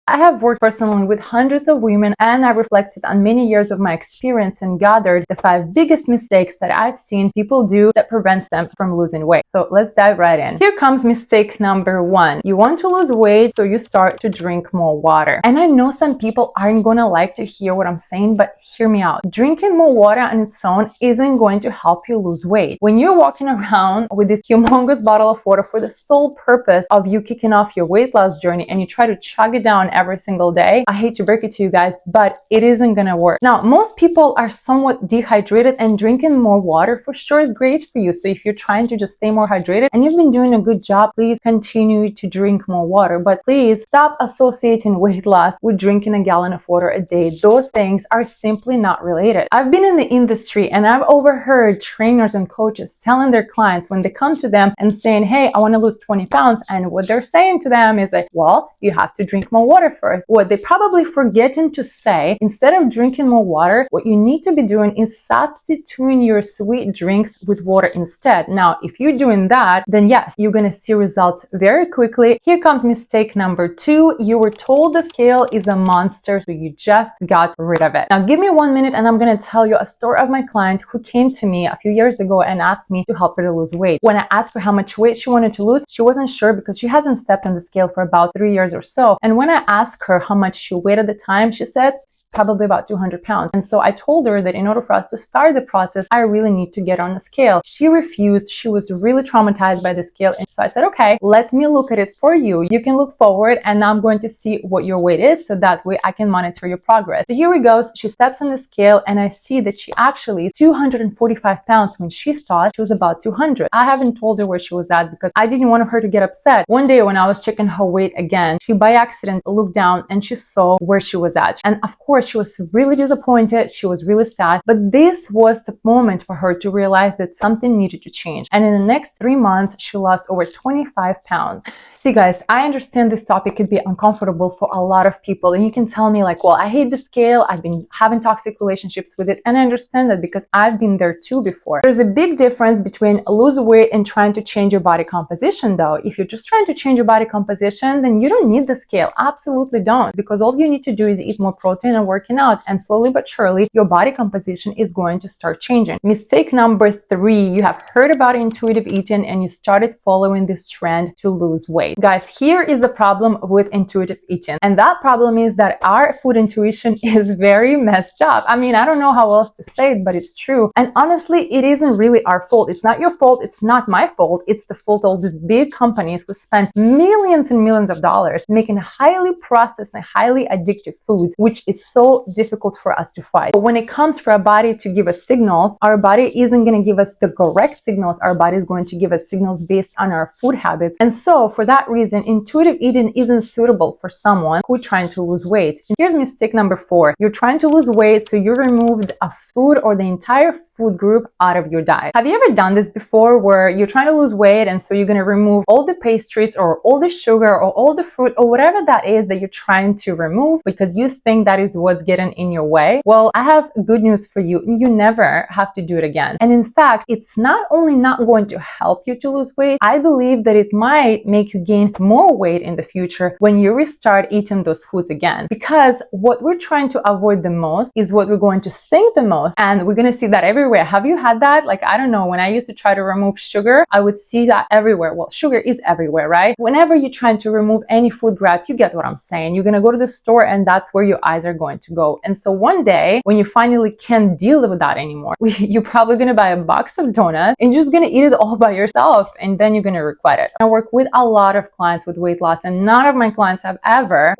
I have worked personally with hundreds of women, and I reflected on many years of my experience and gathered the 5 biggest mistakes that I've seen people do that prevents them from losing weight. So let's dive right in. Here comes mistake number 1. You want to lose weight, so you start to drink more water. And I know some people aren't gonna like to hear what I'm saying, but hear me out. Drinking more water on its own isn't going to help you lose weight. When you're walking around with this humongous bottle of water for the sole purpose of you kicking off your weight loss journey and you try to chug it down every single day, I hate to break it to you guys, but it isn't gonna work. Now, most people are somewhat dehydrated, and drinking more water for sure is great for you. So if you're trying to just stay more hydrated and you've been doing a good job, please continue to drink more water. But please stop associating weight loss with drinking a gallon of water a day. Those things are simply not related. I've been in the industry and I've overheard trainers and coaches telling their clients when they come to them and saying, hey, I want to lose 20 pounds. And what they're saying to them is like, well, you have to drink more water first. What they probably forgetting to say, instead of drinking more water, what you need to be doing is substituting your sweet drinks with water instead. Now, if you're doing that, then yes, you're going to see results very quickly. Here comes mistake number 2. You were told the scale is a monster, so you just got rid of it. Now, give me 1 minute and I'm going to tell you a story of my client who came to me a few years ago and asked me to help her to lose weight. When I asked her how much weight she wanted to lose, she wasn't sure because she hasn't stepped on the scale for about 3 years or so. And when I asked her how much she weighed at the time, she said, probably about 200 pounds. And so I told her that in order for us to start the process, I really need to get on the scale. She refused. She was really traumatized by the scale. And so I said, okay, let me look at it for you. You can look forward and I'm going to see what your weight is so that way I can monitor your progress. So here we go. She steps on the scale and I see that she actually is 245 pounds when she thought she was about 200. I haven't told her where she was at because I didn't want her to get upset. One day when I was checking her weight again, she by accident looked down and she saw where she was at. And of course, she was really disappointed. She was really sad. But this was the moment for her to realize that something needed to change. And in the next 3 months, she lost over 25 pounds. See, guys, I understand this topic could be uncomfortable for a lot of people. And you can tell me like, well, I hate the scale. I've been having toxic relationships with it. And I understand that because I've been there too before. There's a big difference between lose weight and trying to change your body composition though. If you're just trying to change your body composition, then you don't need the scale. Absolutely don't. Because all you need to do is eat more protein and working out, and slowly but surely your body composition is going to start changing. Mistake number 3, you have heard about intuitive eating and you started following this trend to lose weight. Guys, here is the problem with intuitive eating, and that problem is that our food intuition is very messed up. I mean, I don't know how else to say it, but it's true. And honestly, it isn't really our fault. It's not your fault. It's not my fault. It's the fault of these big companies who spend millions and millions of dollars making highly processed and highly addictive foods, which is so difficult for us to fight. But when it comes for our body to give us signals, our body isn't going to give us the correct signals. Our body is going to give us signals based on our food habits. And so for that reason, intuitive eating isn't suitable for someone who's trying to lose weight. And here's mistake number 4. You're trying to lose weight, so you removed a food or the entire food group out of your diet. Have you ever done this before where you're trying to lose weight and so you're going to remove all the pastries or all the sugar or all the fruit or whatever that is that you're trying to remove because you think that is what's getting in your way? Well, I have good news for you. You never have to do it again. And in fact, it's not only not going to help you to lose weight, I believe that it might make you gain more weight in the future when you restart eating those foods again. Because what we're trying to avoid the most is what we're going to think the most. And we're going to see that everywhere. Have you had that? Like, I don't know, when I used to try to remove sugar, I would see that everywhere. Well, sugar is everywhere, right? Whenever you're trying to remove any food group, you get what I'm saying. You're going to go to the store and that's where your eyes are going to go. And so one day when you finally can't deal with that anymore, you're probably going to buy a box of donuts and you're just going to eat it all by yourself. And then you're going to regret it. I work with a lot of clients with weight loss, and none of my clients have ever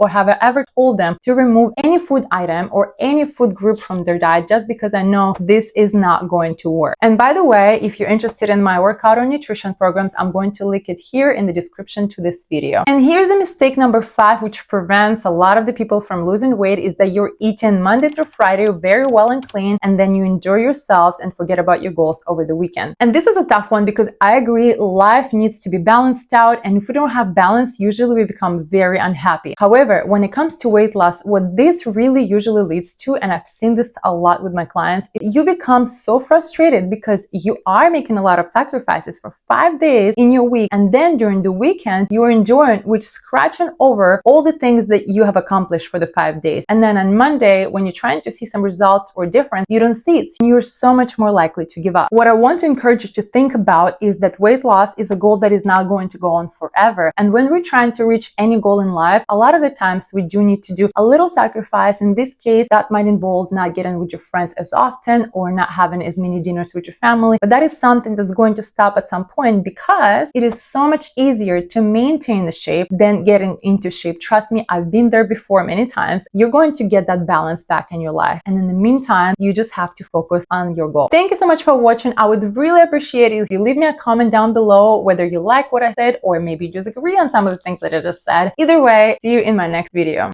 told them to remove any food item or any food group from their diet just because I know this is not going to work. And by the way, if you're interested in my workout or nutrition programs, I'm going to link it here in the description to this video. And here's a mistake number 5, which prevents a lot of the people from losing weight, is that you're you're eating Monday through Friday very well and clean, and then you enjoy yourselves and forget about your goals over the weekend. And this is a tough one because I agree life needs to be balanced out, and if we don't have balance, usually we become very unhappy. However, when it comes to weight loss, what this really usually leads to, and I've seen this a lot with my clients, you become so frustrated because you are making a lot of sacrifices for 5 days in your week, and then during the weekend you're enjoying, which scratching over all the things that you have accomplished for the 5 days. And then on Monday, when you're trying to see some results or difference, you don't see it. You're so much more likely to give up. What I want to encourage you to think about is that weight loss is a goal that is not going to go on forever. And when we're trying to reach any goal in life, a lot of the times we do need to do a little sacrifice. In this case, that might involve not getting with your friends as often or not having as many dinners with your family. But that is something that's going to stop at some point because it is so much easier to maintain the shape than getting into shape. Trust me, I've been there before many times. You're going to get that balance back in your life. And in the meantime, you just have to focus on your goal. Thank you so much for watching. I would really appreciate it if you leave me a comment down below whether you like what I said or maybe you disagree on some of the things that I just said. Either way, see you in my next video.